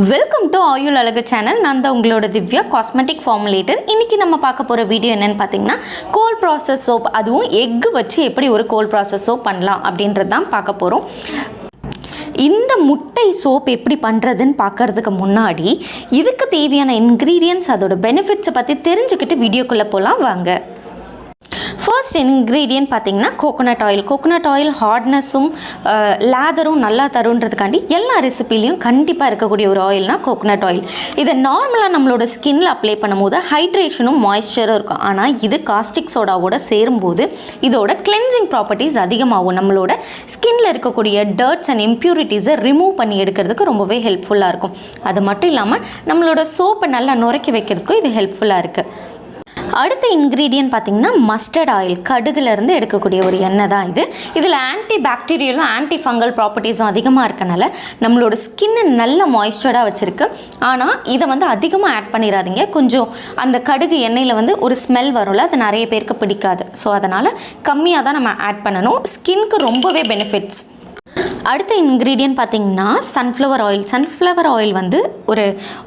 Welcome to ஆயுள் அழகு channel. நான் தான் உங்களோட திவ்யா, காஸ்மெட்டிக் ஃபார்முலேட்டர். இன்றைக்கி நம்ம பார்க்க போகிற வீடியோ என்னென்னு பார்த்தீங்கன்னா, கோல்ட் ப்ராசஸ் சோப், அதுவும் எக்கு வச்சு எப்படி ஒரு கோல்ட் ப்ராசஸ் சோப் பண்ணலாம் அப்படின்றது தான் பார்க்க போகிறோம். இந்த முட்டை சோப் எப்படி பண்ணுறதுன்னு பார்க்குறதுக்கு முன்னாடி இதுக்கு தேவையான இன்க்ரீடியன்ட்ஸ், அதோட பெனிஃபிட்ஸை பற்றி தெரிஞ்சுக்கிட்டு வீடியோக்குள்ளே போகலாம் வாங்க. ஃபர்ஸ்ட் இன்க்ரீடியன்ட் பார்த்திங்கன்னா கோகோனட் ஆயில். கோகோனட் ஆயில் ஹார்ட்னஸும் லேதரும் நல்லா தருன்றதுக்காண்டி எல்லா ரெசிபிலையும் கண்டிப்பாக இருக்கக்கூடிய ஒரு ஆயில்னால் கோகோனட் ஆயில். இதை நார்மலாக நம்மளோட ஸ்கின்ல அப்ளை பண்ணும்போது ஹைட்ரேஷனும் மாய்ஸ்சரும் இருக்கும். ஆனால் இது காஸ்டிக் சோடாவோட சேரும்போது இதோட கிளென்சிங் ப்ராப்பர்ட்டிஸ் அதிகமாகும். நம்மளோட ஸ்கின்ல இருக்கக்கூடிய டர்ட்ஸ் அண்ட் இம்ப்யூரிட்டிஸை ரிமூவ் பண்ணி எடுக்கிறதுக்கு ரொம்பவே ஹெல்ப்ஃபுல்லாக இருக்கும். அது மட்டும் இல்லாமல் நம்மளோட சோப்பை நல்லா நுரைக்கி வைக்கிறதுக்கும் இது ஹெல்ப்ஃபுல்லாக இருக்குது. அடுத்த இன்க்ரீடியன்ட் பார்த்திங்கன்னா மஸ்டர்ட் ஆயில். கடுகுலேருந்து எடுக்கக்கூடிய ஒரு எண்ணெய் தான் இது. இதில் ஆன்டி பாக்டீரியலும் ஆன்டி ஃபங்கல் ப்ராப்பர்ட்டிஸும் அதிகமாக இருக்கனால நம்மளோட ஸ்கின்னை நல்ல மாய்ஸ்சராக வச்சுருக்கு. ஆனால் இதை அதிகமாக ஆட் பண்ணிடாதீங்க. கொஞ்சம் அந்த கடுகு எண்ணெயில் ஒரு ஸ்மெல் வரும்ல, அது நிறைய பேருக்கு பிடிக்காது. ஸோ அதனால் கம்மியாக தான் நம்ம ஆட் பண்ணணும். ஸ்கின்க்கு ரொம்பவே பெனிஃபிட்ஸ். அடுத்த இன்க்ரீடியன்ட் பார்த்திங்கன்னா சன்ஃப்ளவர் ஆயில். சன்ஃப்ளவர் ஆயில் ஒரு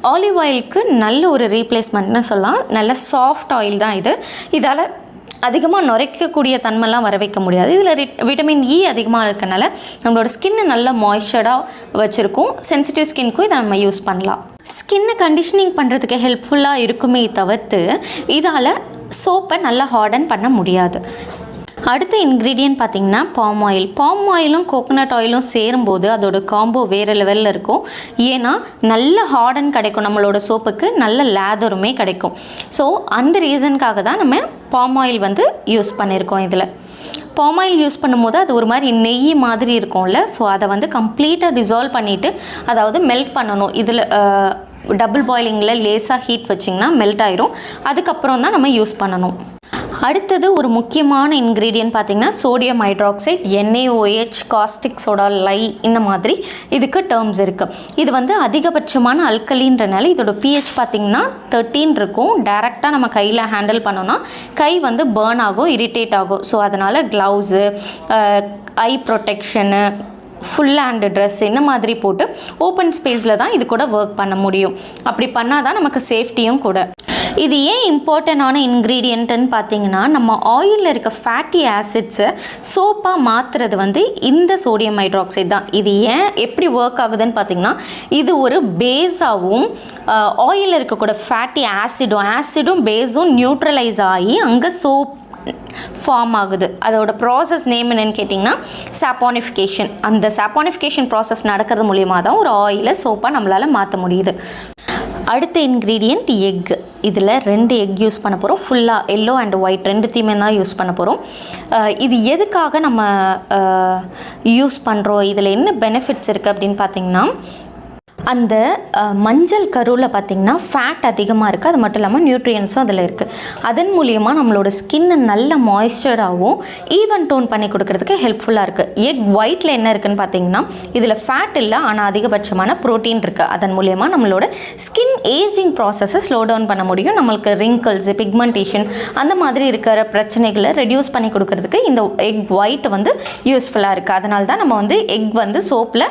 ஆலிவ் ஆயிலுக்கு நல்ல ஒரு ரீப்ளேஸ்மெண்ட்னு சொல்லலாம். நல்ல சாஃப்ட் ஆயில் தான் இது. இதால் அதிகமாக நுரைக்கக்கூடிய தன்மைலாம் வர வைக்க முடியாது. இதில் விட்டமின் இ அதிகமாக இருக்கனால நம்மளோட ஸ்கின்னை நல்ல மாய்ஸ்சராக வச்சுருக்கும். சென்சிட்டிவ் ஸ்கின்க்கும் இதை நம்ம யூஸ் பண்ணலாம். ஸ்கின்னை கண்டிஷனிங் பண்ணுறதுக்கு ஹெல்ப்ஃபுல்லாக இருக்குமே தவிர்த்து இதால் சோப்பை நல்லா ஹார்டன் பண்ண முடியாது. அடுத்த இன்க்ரீடியன்ட் பார்த்திங்கன்னா பாம் ஆயில். பாம் ஆயிலும் கோகோனட் ஆயிலும் சேரும்போது அதோட காம்போ வேறு லெவலில் இருக்கும். ஏன்னா நல்ல ஹார்டன் கிடைக்கும், நம்மளோட சோப்புக்கு நல்ல லேதருமே கிடைக்கும். ஸோ அந்த ரீசனுக்காக தான் நம்ம பாம் ஆயில் யூஸ் பண்ணியிருக்கோம். இதில் பாம் ஆயில் யூஸ் பண்ணும்போது அது ஒரு மாதிரி நெய் மாதிரி இருக்கும்ல. ஸோ அதை கம்ப்ளீட்டாக டிசால்வ் பண்ணிவிட்டு, அதாவது மெல்ட் பண்ணணும். இதில் டபுள் பாயிலிங்கில் லேசாக ஹீட் வச்சிங்கன்னா மெல்ட் ஆயிரும். அதுக்கப்புறம் தான் நம்ம யூஸ் பண்ணணும். அடுத்தது ஒரு முக்கியமான இன்க்ரீடியன்ட் பார்த்திங்கன்னா sodium hydroxide, NaOH, caustic soda, lye, இந்த மாதிரி இதுக்கு டேர்ம்ஸ் இருக்குது. இது அதிகபட்சமான அல்கலின்றனால இதோட pH பார்த்திங்கன்னா 13 இருக்கும். டேரெக்டாக நம்ம கையில் ஹேண்டில் பண்ணோன்னா கை பேர்ன் ஆகும், இரிட்டேட் ஆகும். ஸோ அதனால் க்ளவுஸு, ஐ ப்ரொடெக்ஷனு, ஃபுல் ஹேண்டு ட்ரெஸ் இந்த மாதிரி போட்டு ஓப்பன் ஸ்பேஸில் தான் இது கூட ஒர்க் பண்ண முடியும். அப்படி பண்ணால் தான் நமக்கு சேஃப்டியும் கூட. இது ஏன் இம்பார்ட்டண்டான இன்க்ரீடியண்ட்டுன்னு பார்த்தீங்கன்னா, நம்ம ஆயிலில் இருக்க ஃபேட்டி ஆசிட்ஸை சோப்பாக மாற்றுறது இந்த சோடியம் ஹைட்ராக்சைடு தான். இது ஏன் எப்படி ஒர்க் ஆகுதுன்னு பார்த்தீங்கன்னா, இது ஒரு பேஸாகவும் ஆயிலில் இருக்கக்கூட ஃபேட்டி ஆசிடும் பேஸும் நியூட்ரலைஸ் ஆகி அங்கே சோப் ஃபார்ம் ஆகுது. அதோட ப்ராசஸ் நேம் என்னன்னு கேட்டிங்கன்னா சாப்பானிஃபிகேஷன். அந்த சாப்பானிஃபிகேஷன் ப்ராசஸ் நடக்கிறது மூலியமாக தான் ஒரு ஆயிலை சோப்பாக நம்மளால் மாற்ற முடியுது. அடுத்த இன்க்ரீடியண்ட் எக். இதில் 2 எக் யூஸ் பண்ண போகிறோம். ஃபுல்லாக எல்லோ அண்ட் ஒயிட் ரெண்டுத்தையுமே தான் யூஸ் பண்ண போகிறோம். இது எதுக்காக நம்ம யூஸ் பண்ணுறோம், இதில் என்ன பெனிஃபிட்ஸ் இருக்குது அப்படின்னு பார்த்திங்கன்னா, அந்த மஞ்சள் கருவில் பார்த்திங்கன்னா ஃபேட் அதிகமாக இருக்குது. அது மட்டும் இல்லாமல் நியூட்ரியன்ஸும் அதில் இருக்குது. அதன் மூலியமாக நம்மளோட ஸ்கின்னை நல்ல மாய்ஸ்சராகவும் ஈவன் டோன் பண்ணி கொடுக்கறதுக்கு ஹெல்ப்ஃபுல்லாக இருக்குது. எக் ஒயிட்டில் என்ன இருக்குதுன்னு பார்த்திங்கன்னா, இதில் ஃபேட் இல்லை, ஆனால் அதிகபட்சமான ப்ரோட்டீன் இருக்குது. அதன் மூலியமாக நம்மளோட ஸ்கின் ஏஜிங் ப்ராசஸை ஸ்லோ டவுன் பண்ண முடியும். நம்மளுக்கு ரிங்கிள்ஸ், பிக்மெண்டேஷன் அந்த மாதிரி இருக்கிற பிரச்சனைகளை ரெடியூஸ் பண்ணி கொடுக்கறதுக்கு இந்த எக் ஒயிட் யூஸ்ஃபுல்லாக இருக்குது. அதனால தான் நம்ம எக் சோப்பில்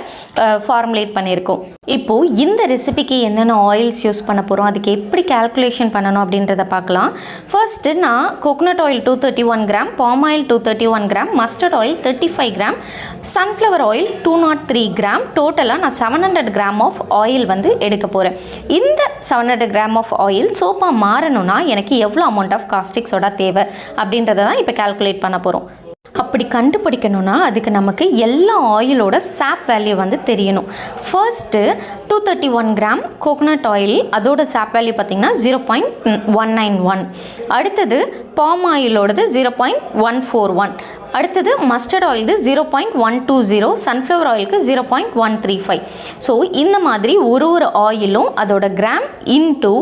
ஃபார்முலேட் பண்ணியிருக்கோம். இப்போது இந்த ரெசிபிக்கு என்னென்ன ஆயில்ஸ் யூஸ் பண்ண போகிறோம், அதுக்கு எப்படி கால்குலேஷன் பண்ணணும் அப்படின்றத பார்க்கலாம். ஃபர்ஸ்ட்டு நான் coconut oil 231 gram, palm oil 231 gram, mustard oil 35 gram, sunflower oil 203 gram, டோட்டலாக நான் 700 கிராம் ஆஃப் ஆயில் எடுக்க போகிறேன். இந்த 700 கிராம் ஆஃப் ஆயில் சோப்பாக மாறணும்னா எனக்கு எவ்வளோ அமௌண்ட் ஆஃப் காஸ்டிக் சோடா தேவை அப்படின்றத தான் இப்போ கால்குலேட் பண்ண போகிறோம். அப்படி கண்டுபிடிக்கணும்னா அதுக்கு நமக்கு எல்லா ஆயிலோட சாப் வேல்யூ தெரியணும். ஃபர்ஸ்ட்டு 231 கிராம் கோகோனட் ஆயில், அதோட சாப் வேல்யூ பார்த்திங்கன்னா 0.191. அடுத்தது பாம் ஆயிலோடது 0.141. அடுத்தது மஸ்டர்ட் ஆயிலுக்கு 0.120, சன்ஃப்ளவர் ஆயிலுக்கு 0.135. ஸோ இந்த மாதிரி ஒரு ஆயிலும் அதோட கிராம் இன்டூ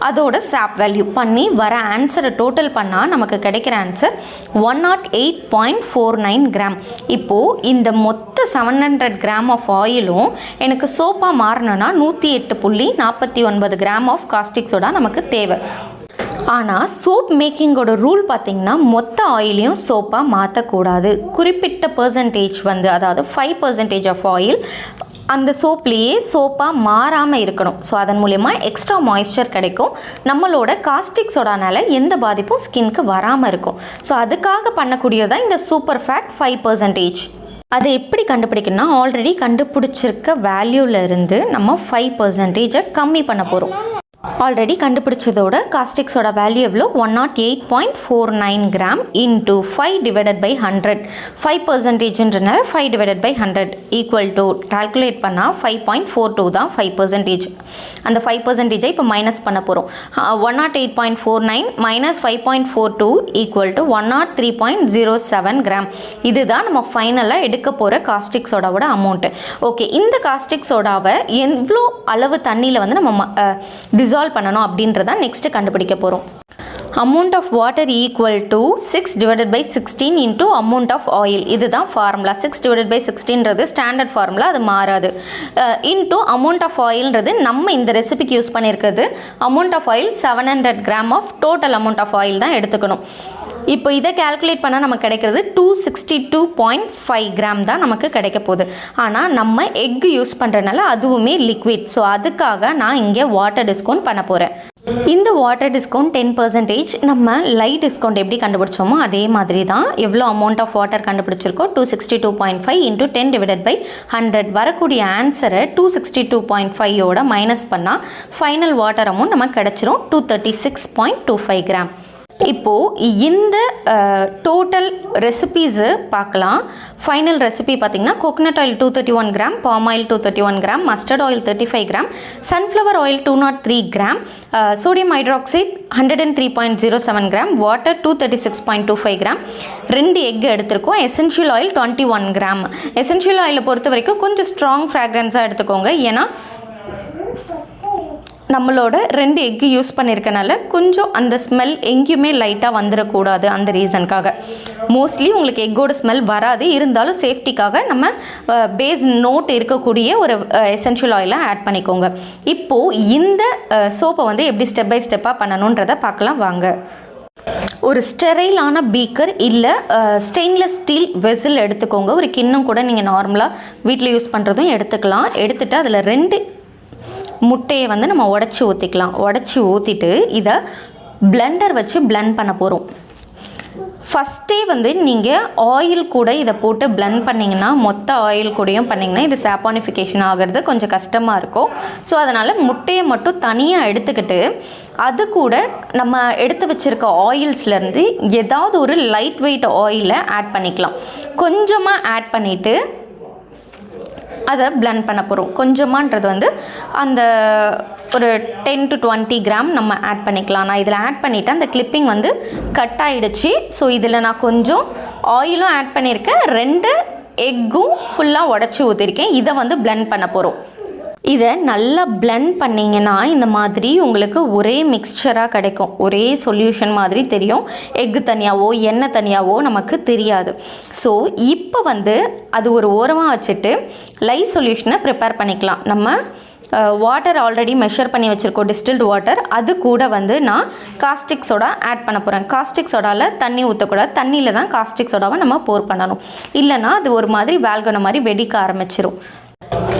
அதோட சாப் வேல்யூ பண்ணி வர ஆன்சரை டோட்டல் பண்ணால் நமக்கு கிடைக்கிற ஆன்சர் 108.49 கிராம். இப்போது இந்த மொத்த 700 கிராம் ஆஃப் ஆயிலும் எனக்கு சோப்பாக மாறணும்னா 108.49 கிராம் ஆஃப் காஸ்டிக் சோடா நமக்கு தேவை. ஆனால் சோப் மேக்கிங்கோட ரூல் பார்த்திங்கன்னா மொத்த ஆயிலையும் சோப்பாக மாற்றக்கூடாது. குறிப்பிட்ட பர்சன்டேஜ் அதாவது 5% ஆஃப் ஆயில் அந்த சோப்லேயே சோப்பாக மாறாமல் இருக்கணும். ஸோ அதன் மூலயமா எக்ஸ்ட்ரா மாய்ஸ்சர் கிடைக்கும். நம்மளோட காஸ்டிக் சோடானால் எந்த பாதிப்பும் ஸ்கின்க்கு வராமல் இருக்கும். ஸோ அதுக்காக பண்ணக்கூடியதான் இந்த சூப்பர் ஃபேட் 5%. அதை எப்படி கண்டுபிடிக்கணும்னா ஆல்ரெடி கண்டுபிடிச்சிருக்க வேல்யூலேருந்து நம்ம 5% கம்மி பண்ண போகிறோம். ஆல்ரெடி கண்டுபிடிச்சதோட காஸ்டிக் சோடா வேல்யூ எவ்வளோ 108.49 கிராம் இன்ட்டு 5 டிவைடட் பை 100. 5%ன்றனால 5 divided by 100 equal to calculate பண்ணால் 5.42 தான் 5%. அந்த 5%ஐ இப்போ மைனஸ் பண்ண போகிறோம். 108.49 மைனஸ் 5.42 ஈக்குவல் டு 103.07 கிராம். இதுதான் நம்ம ஃபைனலாக எடுக்க போகிற காஸ்டிக் சோடாவோட அமௌண்ட்டு. ஓகே, இந்த காஸ்டிக் சோடாவை எவ்வளோ அளவு தண்ணியில் வந்து நம்ம டிசால்வ் பண்ணணும் அப்படின்றத நெக்ஸ்ட்டு கண்டுபிடிக்க போகிறோம். Amount of water equal to 6 divided by 16 into amount of oil. இதுதான் ஃபார்முலா. 6 டிவைடட் பை 16ன்றது ஸ்டாண்டர்ட் ஃபார்முலா, அது மாறாது. இன்ட்டு அமௌண்ட் ஆஃப் ஆயில்ன்றது நம்ம இந்த ரெசிபிக்கு யூஸ் பண்ணியிருக்கிறது amount of oil 700 gram of total amount of oil தான் எடுத்துக்கணும். இப்போ இதை கேல்குலேட் பண்ணால் நமக்கு கிடைக்கிறது 262.5 கிராம் தான் நமக்கு கிடைக்க போகுது. ஆனால் நம்ம எக் யூஸ் பண்ணுறதுனால அதுவுமே லிக்விட். ஸோ அதுக்காக நான் இங்கே வாட்டர் டிஸ்கவுண்ட் பண்ண போகிறேன். இந்த வாட்டர் டிஸ்கவுண்ட் 10%. நம்ம லைட் டிஸ்கவுண்ட் எப்படி கண்டுபிடிச்சோமோ அதே மாதிரி தான். எவ்வளோ அமௌண்ட் ஆஃப் வாட்டர் கண்டுபிடிச்சிருக்கோ 262.5 இன்ட்டு 10 டிவைடட் பை 100. வரக்கூடிய ஆன்சரை 262.5யோட மைனஸ் பண்ணால் ஃபைனல் வாட்டர் அமௌண்ட் நமக்கு கிடச்சிரும் 236.25 கிராம். இப்போது இந்த டோட்டல் ரெசிபீஸு பார்க்கலாம். ஃபைனல் ரெசிபி பார்த்திங்கன்னா coconut oil 231 gram, palm oil 231 gram, mustard oil 35 gram, sunflower oil 203 gram, sodium hydroxide 103.07 gram, water 236.25 gram, 2 egg எடுத்திருக்கோம். Essential oil 21 gram. எசென்ஷியல் ஆயிலை பொறுத்த வரைக்கும் கொஞ்சம் ஸ்ட்ராங் ஃப்ராக்ரன்ஸாக எடுத்துக்கோங்க. ஏன்னா நம்மளோட 2 எக்கு யூஸ் பண்ணியிருக்கனால கொஞ்சம் அந்த ஸ்மெல் எங்கேயுமே லைட்டாக வந்துடக்கூடாது. அந்த ரீசனுக்காக மோஸ்ட்லி உங்களுக்கு எக்கோட ஸ்மெல் வராது. இருந்தாலும் சேஃப்டிக்காக நம்ம பேஸ் நோட் இருக்கக்கூடிய ஒரு எசென்ஷியல் ஆயிலை ஆட் பண்ணிக்கோங்க. இப்போது இந்த சோப்பை வந்து எப்படி ஸ்டெப் பை ஸ்டெப்பாக பண்ணணுன்றதை பார்க்கலாம் வாங்க. ஒரு ஸ்டெரைலான பீக்கர் இல்லை ஸ்டெயின்லெஸ் ஸ்டீல் வெசில் எடுத்துக்கோங்க. ஒரு கிண்ணம் கூட நீங்கள் நார்மலாக வீட்டில் யூஸ் பண்ணுறதும் எடுத்துக்கலாம். எடுத்துகிட்டு அதில் 2 முட்டையை வந்து நம்ம உடச்சி ஊற்றிக்கலாம். உடச்சி ஊற்றிட்டு இதை பிளெண்டர் வச்சு பிளெண்ட் பண்ண போகிறோம். ஃபஸ்ட்டே வந்து நீங்கள் ஆயில் கூட இதை போட்டு பிளெண்ட் பண்ணிங்கன்னா, மொத்த ஆயில் கூடயும் பண்ணிங்கன்னா இது சாப்பானிஃபிகேஷன் ஆகிறது கொஞ்சம் கஷ்டமாக இருக்கும். ஸோ அதனால் முட்டையை மட்டும் தனியாக எடுத்துக்கிட்டு அது கூட நம்ம எடுத்து வச்சுருக்க ஆயில்ஸ்லேருந்து ஏதாவது ஒரு லைட் வெயிட் ஆயிலை ஆட் பண்ணிக்கலாம். கொஞ்சமாக ஆட் பண்ணிவிட்டு அதை பிளெண்ட் பண்ண போகிறோம். கொஞ்சமான்றது வந்து அந்த ஒரு 10 to 20 கிராம் நம்ம ஆட் பண்ணிக்கலாம். நான் இதில் ஆட் பண்ணிவிட்டேன். அந்த கிளிப்பிங் வந்து கட் ஆகிடுச்சு. ஸோ இதில் நான் கொஞ்சம் ஆயிலும் ஆட் பண்ணியிருக்கேன். 2 எக்கும் ஃபுல்லாக உடச்சி ஊற்றிருக்கேன். இதை வந்து பிளெண்ட் பண்ண போகிறோம். இதை நல்லா பிளெண்ட் பண்ணிங்கன்னா இந்த மாதிரி உங்களுக்கு ஒரே மிக்ஸ்சராக கிடைக்கும். ஒரே சொல்யூஷன் மாதிரி தெரியும். எக்கு தனியாவோ எண்ணெய் தனியாவோ நமக்கு தெரியாது. ஸோ இப்போ வந்து அது ஒரு ஓரமாக வச்சுட்டு லை சொல்யூஷனை ப்ரிப்பேர் பண்ணிக்கலாம். நம்ம வாட்டர் ஆல்ரெடி மெஷர் பண்ணி வச்சுருக்கோம், டிஸ்டில்டு வாட்டர். அது கூட வந்து நான் காஸ்டிக் சோடா ஆட் பண்ண போகிறேன். காஸ்டிக் சோடாவில் தண்ணி ஊற்றக்கூடாது. தண்ணியில் தான் காஸ்டிக் சோடாவை நம்ம போர் பண்ணணும். இல்லைனா அது ஒரு மாதிரி வேல்கன மாதிரி வெடிக்க ஆரம்பிச்சிரும்.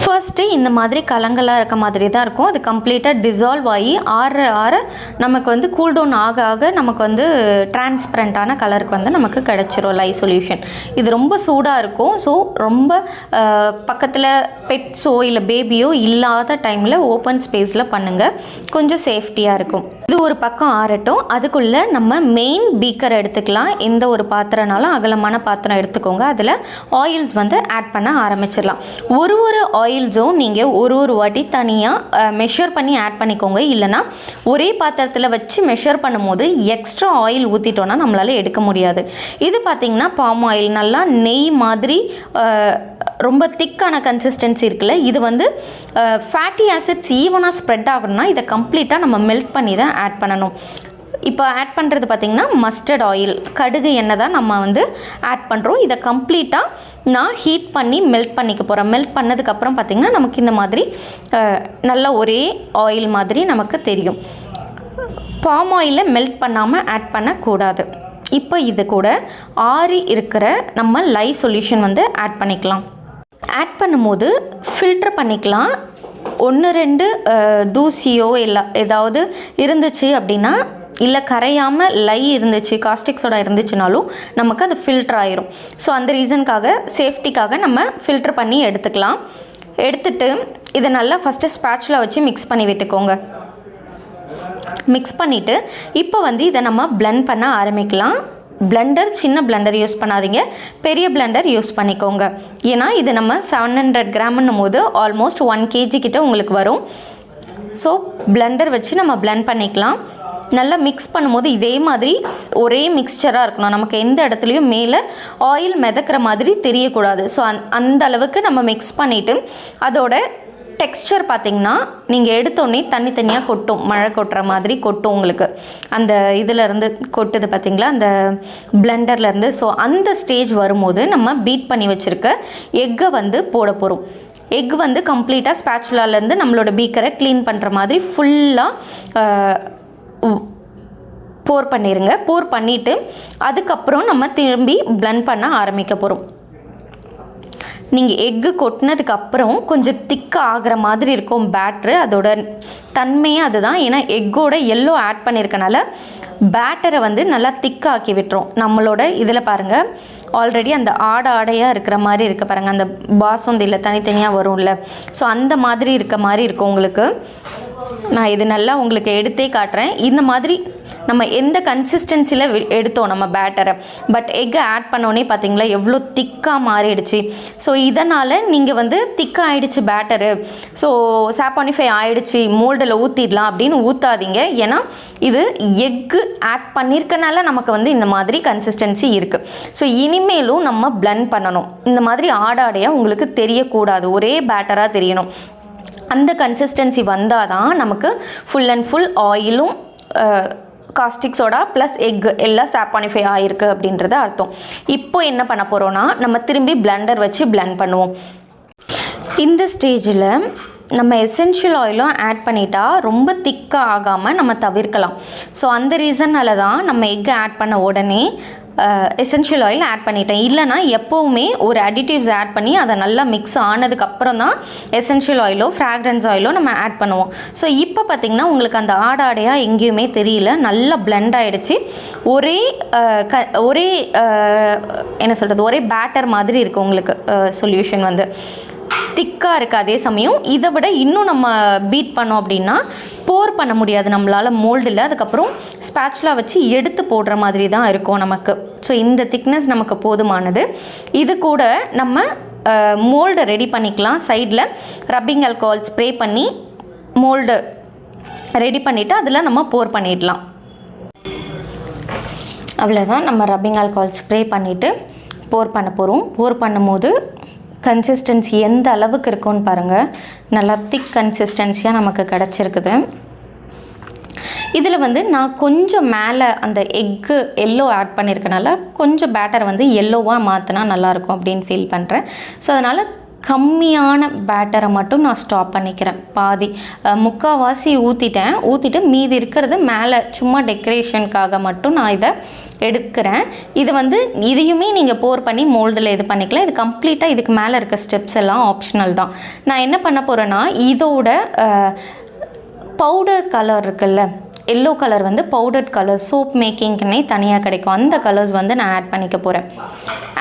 ஃபர்ஸ்ட்டு இந்த மாதிரி கலங்களாக இருக்க மாதிரி தான் இருக்கும். அது கம்ப்ளீட்டாக டிசால்வ் ஆகி ஆற நமக்கு வந்து கூல்டவுன் ஆக ஆக நமக்கு வந்து டிரான்ஸ்பரண்ட்டான கலருக்கு வந்து நமக்கு கிடச்சிரும் லை சொல்யூஷன். இது ரொம்ப சூடாக இருக்கும். ஸோ ரொம்ப பக்கத்தில் பெட்ஸோ இல்லை பேபியோ இல்லாத டைமில் ஓப்பன் ஸ்பேஸில் பண்ணுங்கள். கொஞ்சம் சேஃப்டியாக இருக்கும். இது ஒரு பக்கம் ஆறட்டும். அதுக்குள்ளே நம்ம மெயின் பீக்கர் எடுத்துக்கலாம். எந்த ஒரு பாத்திரனாலும் அகலமான பாத்திரம் எடுத்துக்கோங்க. அதில் ஆயில்ஸ் வந்து ஆட் பண்ண ஆரம்பிச்சிடலாம். ஒரு ஆயில்ஸும் நீங்கள் ஒரு வாட்டி தனியாக மெஷர் பண்ணி ஆட் பண்ணிக்கோங்க. இல்லைனா ஒரே பாத்திரத்தில் வச்சு மெஷர் பண்ணும்போது எக்ஸ்ட்ரா ஆயில் ஊற்றிட்டோன்னா நம்மளால் எடுக்க முடியாது. இது பார்த்திங்கன்னா பாம் ஆயில் நல்லா நெய் மாதிரி ரொம்ப திக்கான கன்சிஸ்டன்சி இருக்குல்ல, இது வந்து ஃபேட்டி ஆசிட்ஸ் ஈவனாக ஸ்ப்ரெட் ஆகணும்னா இதை கம்ப்ளீட்டாக நம்ம மெல்ட் பண்ணி தான் ஆட் பண்ணணும். இப்போ ஆட் பண்ணுறது பார்த்திங்கன்னா மஸ்டர்ட் ஆயில், கடுகு எண்ணெய் தான் நம்ம வந்து ஆட் பண்ணுறோம். இதை கம்ப்ளீட்டாக நான் ஹீட் பண்ணி மெல்ட் பண்ணிக்க போகிறேன். மெல்ட் பண்ணதுக்கப்புறம் பார்த்திங்கன்னா நமக்கு இந்த மாதிரி நல்ல ஒரே ஆயில் மாதிரி நமக்கு தெரியும். பாம் ஆயிலை மெல்ட் பண்ணாமல் ஆட் பண்ணக்கூடாது. இப்போ இது கூட ஆறி இருக்கிற நம்ம லை சொல்யூஷன் வந்து ஆட் பண்ணிக்கலாம். ஆட் பண்ணும்போது ஃபில்டர் பண்ணிக்கலாம். 1-2 தூசியோ இல்லை ஏதாவது இருந்துச்சு அப்படின்னா, இல்லை கரையாமல் லை இருந்துச்சு, காஸ்டிக் சோடா இருந்துச்சுனாலும் நமக்கு அது ஃபில்டர் ஆயிரும். ஸோ அந்த ரீசனுக்காக, சேஃப்டிக்காக நம்ம ஃபில்டர் பண்ணி எடுத்துக்கலாம். எடுத்துட்டு இதை நல்லா ஃபஸ்ட்டு ஸ்பேட்சுலா வச்சு மிக்ஸ் பண்ணி விட்டுக்கோங்க. மிக்ஸ் பண்ணிவிட்டு இப்போ வந்து இதை நம்ம பிளெண்ட் பண்ண ஆரம்பிக்கலாம். பிளெண்டர் சின்ன பிளெண்டர் யூஸ் பண்ணாதீங்க, பெரிய பிளெண்டர் யூஸ் பண்ணிக்கோங்க. ஏன்னா இது நம்ம 700 கிராம்னும் போது ஆல்மோஸ்ட் 1 kg கிட்ட உங்களுக்கு வரும். ஸோ பிளெண்டர் வச்சு நம்ம பிளெண்ட் பண்ணிக்கலாம். நல்லா மிக்ஸ் பண்ணும்போது இதே மாதிரி ஒரே மிக்ஸ்சராக இருக்கணும். நமக்கு எந்த இடத்துலையும் மேலே ஆயில் மிதக்கிற மாதிரி தெரியக்கூடாது. ஸோ அந்த அளவுக்கு நம்ம மிக்ஸ் பண்ணிவிட்டு அதோட டெக்ஸ்சர் பார்த்திங்கன்னா நீங்கள் எடுத்தோடனே தனித்தனியாக கொட்டும், மழை கொட்டுற மாதிரி கொட்டும் உங்களுக்கு. அந்த இதிலேருந்து கொட்டுது பார்த்திங்களா, அந்த பிளெண்டர்லேருந்து. ஸோ அந்த ஸ்டேஜ் வரும்போது நம்ம பீட் பண்ணி வச்சுருக்க எக்கை வந்து போட போகிறோம். எக் வந்து கம்ப்ளீட்டாக ஸ்பேச்சுலாலேருந்து நம்மளோட பீக்கரை க்ளீன் பண்ணுற மாதிரி ஃபுல்லாக போர் பண்ணிடுங்க. போர் பண்ணிவிட்டு அதுக்கப்புறம் நம்ம திரும்பி பிளெண்ட் பண்ண ஆரம்பிக்க போகிறோம். நீங்கள் எக்கு கொட்டினதுக்கப்புறம் கொஞ்சம் திக்காக ஆகிற மாதிரி இருக்கும் பேட்ரு. அதோட தன்மையே அதுதான். ஏன்னா எக்கோட எல்லோ ஆட் பண்ணியிருக்கனால பேட்டரை வந்து நல்லா திக்காக்கி விட்டுரும். நம்மளோட இதில் பாருங்கள், ஆல்ரெடி அந்த ஆடையாக இருக்கிற மாதிரி இருக்க பாருங்கள், அந்த பாசுந்தியில் தனித்தனியாக வரும்ல. ஸோ அந்த மாதிரி இருக்க மாதிரி இருக்கும் உங்களுக்கு. நான் இது நல்லா உங்களுக்கு எடுத்தே காட்டுறேன். இந்த மாதிரி நம்ம எந்த கன்சிஸ்டன்சியில் எடுத்தோம் நம்ம பேட்டரை, பட் எக்கை ஆட் பண்ணோன்னே பார்த்தீங்களா எவ்வளோ திக்காக மாறிடுச்சு. ஸோ இதனால் நீங்கள் வந்து திக்காக ஆகிடுச்சு பேட்டரு, ஸோ சாப்பானிஃபை ஆகிடுச்சு, மோல்டில் ஊற்றிடலாம் அப்படின்னு ஊற்றாதீங்க. ஏன்னா இது எக்கு ஆட் பண்ணியிருக்கனால நமக்கு வந்து இந்த மாதிரி கன்சிஸ்டன்சி இருக்குது. ஸோ இனிமேலும் நம்ம பிளெண்ட் பண்ணணும். இந்த மாதிரி ஆடையாக உங்களுக்கு தெரியக்கூடாது, ஒரே பேட்டராக தெரியணும். அந்த கன்சிஸ்டன்சி வந்தால் தான் நமக்கு ஃபுல் அண்ட் ஃபுல் ஆயிலும் காஸ்டிக் சோடா ப்ளஸ் எக் எல்லாம் சாப்பானிஃபை ஆகிருக்கு அப்படின்றத அர்த்தம். இப்போ என்ன பண்ண போகிறோன்னா, நம்ம திரும்பி பிளெண்டர் வச்சு பிளெண்ட் பண்ணுவோம். இந்த ஸ்டேஜில் நம்ம எசென்ஷியல் ஆயிலும் ஆட் பண்ணிட்டா ரொம்ப திக்காக ஆகாமல் நம்ம தவிர்க்கலாம். ஸோ அந்த ரீசனால தான் நம்ம எக்கை ஆட் பண்ண உடனே எசென்ஷியல் ஆயில் ஆட் பண்ணிட்டேன். இல்லைனா எப்போவுமே ஒரு அடிட்டிவ்ஸ் ஆட் பண்ணி அதை நல்லா மிக்ஸ் ஆனதுக்கப்புறம் தான் எசென்ஷியல் ஆயிலோ ஃப்ராக்ரன்ஸ் ஆயிலோ நம்ம ஆட் பண்ணுவோம். ஸோ இப்போ பார்த்திங்கன்னா உங்களுக்கு அந்த ஆடையாக எங்கேயுமே தெரியல, நல்லா பிளெண்ட் ஆகிடுச்சு. ஒரே என்ன சொல்கிறது, ஒரே பேட்டர் மாதிரி இருக்குது உங்களுக்கு. சொல்யூஷன் வந்து திக்காக இருக்குது. அதே சமயம் இதை விட இன்னும் நம்ம பீட் பண்ணோம் அப்படின்னா போர் பண்ண முடியாது நம்மளால் மோல்டில். அதுக்கப்புறம் ஸ்பேச்சுலா வச்சு எடுத்து போடுற மாதிரி தான் இருக்கும் நமக்கு. ஸோ இந்த திக்னஸ் நமக்கு போதுமானது. இது கூட நம்ம மோல்டை ரெடி பண்ணிக்கலாம். சைடில் ரப்பிங் ஆல்கஹால் ஸ்ப்ரே பண்ணி மோல்டு ரெடி பண்ணிவிட்டு அதில் நம்ம போர் பண்ணிடலாம். அவ்வளோதான், நம்ம ரப்பிங் ஆல்கஹால் ஸ்ப்ரே பண்ணிவிட்டு போர் பண்ண போகிறோம். போர் பண்ணும்போது கன்சிஸ்டன்சி எந்த அளவுக்கு இருக்குன்னு பாருங்கள், நல்லா திக் கன்சிஸ்டன்சியாக நமக்கு கிடச்சிருக்குது. இதில் வந்து நான் கொஞ்சம் மேலே அந்த எக்கு எல்லோ ஆட் பண்ணியிருக்கனால கொஞ்சம் பேட்டர் வந்து எல்லோவாக மாற்றினா நல்லாயிருக்கும் அப்படின்னு ஃபீல் பண்ணுறேன். ஸோ அதனால் கம்மியான பேட்டரை மட்டும் நான் ஸ்டாப் பண்ணிக்கிறேன். பாதி முக்கால்வாசி ஊற்றிட்டு மீதி இருக்கிறது மேலே சும்மா டெக்கரேஷனுக்காக மட்டும் நான் இதை எடுக்கிறேன். இது வந்து இதையுமே நீங்கள் போர் பண்ணி மோல்டில் இது பண்ணிக்கலாம். இது கம்ப்ளீட்டாக இதுக்கு மேலே இருக்க ஸ்டெப்ஸ் எல்லாம் ஆப்ஷனல் தான். நான் என்ன பண்ண போகிறேன்னா, இதோட பவுடர் கலர் இருக்குல்ல, எல்லோ கலர் வந்து பவுடர்ட் கலர் சோப் மேக்கிங்க்குன்னே தனியாக கிடைக்கும். அந்த கலர்ஸ் வந்து நான் ஆட் பண்ணிக்க போகிறேன்.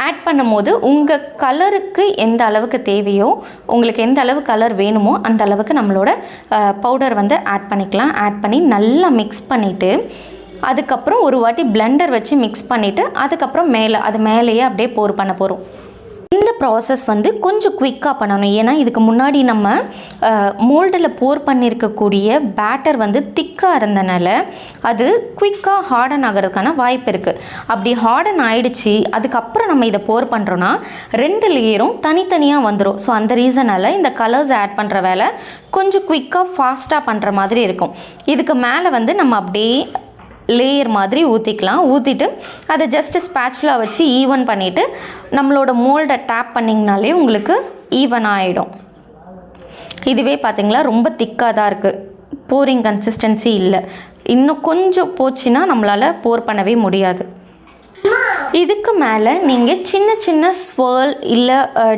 ஆட் பண்ணும்போது உங்கள் கலருக்கு எந்த அளவுக்கு தேவையோ, உங்களுக்கு எந்த அளவு கலர் வேணுமோ அந்த அளவுக்கு நம்மளோட பவுடர் வந்து ஆட் பண்ணிக்கலாம். ஆட் பண்ணி நல்லா மிக்ஸ் பண்ணிவிட்டு அதுக்கப்புறம் ஒரு வாட்டி பிளெண்டர் வச்சு மிக்ஸ் பண்ணிவிட்டு அதுக்கப்புறம் அது மேலேயே அப்படியே போர் பண்ண போகிறோம். இந்த ப்ராசஸ் வந்து கொஞ்சம் குயிக்காக பண்ணணும். ஏன்னா இதுக்கு முன்னாடி நம்ம மோல்டில் போர் பண்ணியிருக்கக்கூடிய பேட்டர் வந்து திக்காக இருந்தனால அது குயிக்காக ஹார்டன் ஆகிறதுக்கான வாய்ப்பு இருக்குது. அப்படி ஹார்டன் ஆகிடுச்சு அதுக்கப்புறம் நம்ம இதை போர் பண்ணுறோன்னா 2 லேயரும் தனித்தனியாக வந்துடும். ஸோ அந்த ரீசனால் இந்த கலர்ஸ் ஆட் பண்ணுற வேலை கொஞ்சம் குயிக்காக ஃபாஸ்ட்டாக பண்ணுற மாதிரி இருக்கும். இதுக்கு மேலே வந்து நம்ம அப்படியே லேயர் மாதிரி ஊற்றிக்கலாம். ஊற்றிட்டு அதை ஜஸ்ட்டு ஸ்பேச்சுலா வச்சு ஈவன் பண்ணிவிட்டு நம்மளோட மோல்டை டேப் பண்ணிங்கனாலே உங்களுக்கு ஈவன் ஆகிடும். இதுவே பார்த்திங்களா ரொம்ப திக்காக தான் இருக்குது, போரிங் கன்சிஸ்டன்சி இல்லை. இன்னும் கொஞ்சம் போச்சுன்னா நம்மளால் போர் பண்ணவே முடியாது. இதுக்கு மேலே நீங்கள் சின்ன சின்ன ஸ்வர்ல் இல்லை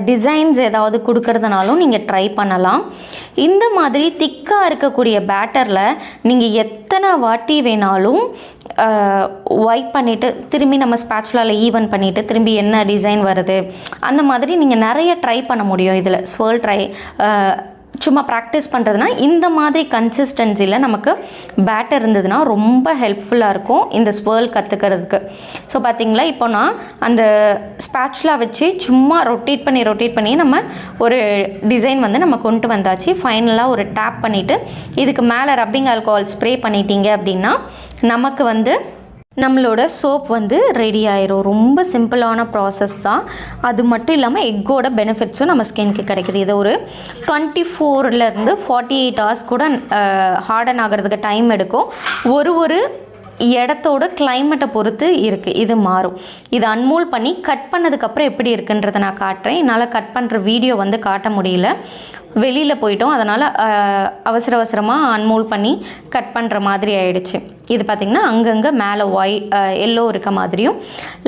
டிசைன்ஸ் ஏதாவது கொடுக்கறதுனாலும் நீங்கள் ட்ரை பண்ணலாம். இந்த மாதிரி திக்காக இருக்கக்கூடிய பேட்டரில் நீங்கள் எத்தனை வாட்டி வேணாலும் வைப் பண்ணிவிட்டு திரும்பி நம்ம ஸ்பேச்சுலாவில் ஈவன் பண்ணிவிட்டு திரும்பி என்ன டிசைன் வருது அந்த மாதிரி நீங்கள் நிறைய ட்ரை பண்ண முடியும். இதில் ஸ்வர்ல் சும்மா ப்ராக்டிஸ் பண்ணுறதுனா இந்த மாதிரி கன்சிஸ்டன்சியில் நமக்கு பேட்டர் இருந்ததுன்னா ரொம்ப ஹெல்ப்ஃபுல்லாக இருக்கும் இந்த ஸ்வர்ல் கற்றுக்கிறதுக்கு. ஸோ பார்த்திங்களா, இப்போ நான் அந்த ஸ்பேச்சுலா வச்சு சும்மா ரொட்டேட் பண்ணி நம்ம ஒரு டிசைன் வந்து நம்ம கொண்டு வந்தாச்சு. ஃபைனலாக ஒரு டேப் பண்ணிவிட்டு இதுக்கு மேலே ரப்பிங் ஆல்கஹால் ஸ்ப்ரே பண்ணிட்டீங்க அப்படின்னா நமக்கு வந்து நம்மளோட சோப் வந்து ரெடி ஆயிரும். ரொம்ப சிம்பிளான ப்ராசஸ் தான். அது மட்டும் இல்லாமல் எக்கோட பெனிஃபிட்ஸும் நம்ம ஸ்கின்க்கு கிடைக்குது. இது ஒரு 24 48 ஹவர்ஸ் கூட ஹார்டன் ஆகிறதுக்கு டைம் எடுக்கும். ஒரு இடத்தோட கிளைமேட்டை பொறுத்து இருக்குது, இது மாறும். இது அன்மோல் பண்ணி கட் பண்ணதுக்கப்புறம் எப்படி இருக்குன்றதை நான் காட்டுறேன். என்னால் கட் பண்ணுற வீடியோ வந்து காட்ட முடியல, வெளியில் போயிட்டோம். அதனால் அவசரமாக அன்மோல் பண்ணி கட் பண்ணுற மாதிரி ஆயிடுச்சு. இது பார்த்திங்கன்னா அங்கங்கே மேலே எல்லோ இருக்க மாதிரியும்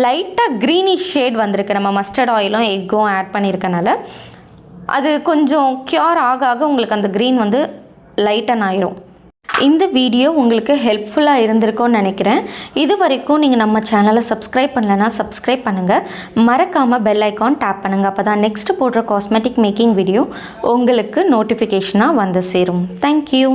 லைட்டாக க்ரீனிஷ் ஷேட் வந்திருக்கு. நம்ம மஸ்டர்ட் ஆயிலும் எக்கும் ஆட் பண்ணியிருக்கனால அது கொஞ்சம் க்யூர் ஆக உங்களுக்கு அந்த க்ரீன் வந்து லைட்டன் ஆயிரும். இந்த வீடியோ உங்களுக்கு ஹெல்ப்ஃபுல்லாக இருந்திருக்கும்னு நினைக்கிறேன். இது வரைக்கும் நீங்கள் நம்ம சேனலை சப்ஸ்கிரைப் பண்ணலைன்னா சப்ஸ்கிரைப் பண்ணுங்கள். மறக்காமல் பெல் ஐக்கான் டேப் பண்ணுங்கள். அப்போ தான் நெக்ஸ்ட் போடுற காஸ்மெட்டிக் மேக்கிங் வீடியோ உங்களுக்கு நோட்டிஃபிகேஷனாக வந்து சேரும். தேங்க்யூ.